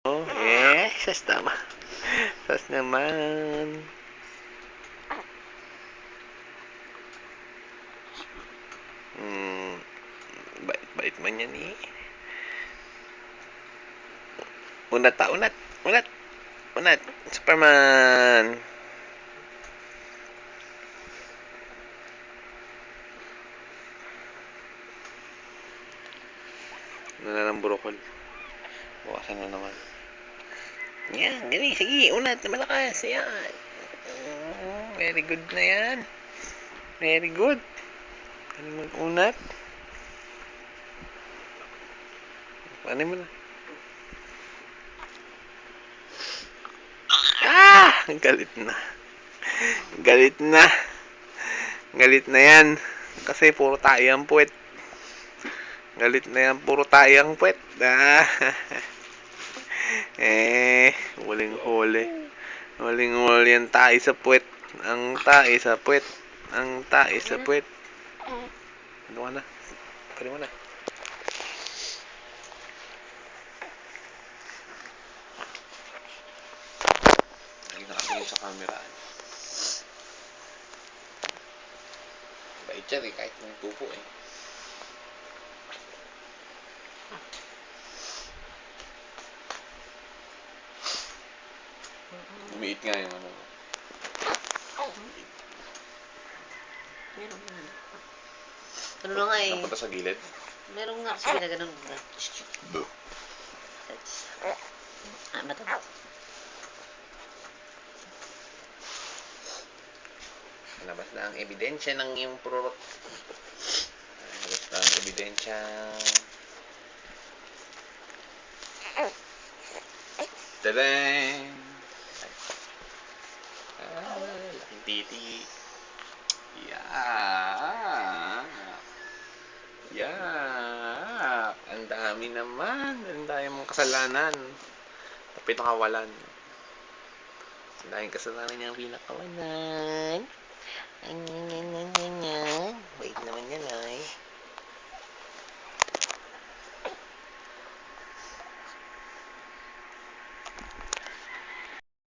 Oh, sas tama. Sas naman. Hmm, bait-bait man yan eh. Unat ta, unat. Unat. Unat. Superman. Ano na ng burokol? Bukasan na naman. Yan, gani. Sige, unat na malakas. Yan. Very good na yan. Very good. Ano mag-unat? Paano mo na? Galit na. Galit na. Galit na yan. Kasi puro tayo ang puwet. Galit na yan. Puro tayo ang puwet. Huling-huli. Huling-huli ang tae sa puwet. Ang tae sa puwet. Ang tae sa puwet. Ano ka na? Pwede mo na. Lagi nakatingin sa camera. Bait yan eh. Kahit may tupo eh. Umiit nga yung ano. Meron nga. Ano na nga eh. Napunta sa gilid. Meron nga kasi ginaganon. Mata. Labas na ang ebidensya ng iyong purot. Labas na ang ebidensya. Tadang! Laking titi. Yak! Yak! Ang dami naman. Ang dami mong kasalanan. Pinakawalan. Ang daming kasalanan niyang pinakawalan. Bait naman yan ay.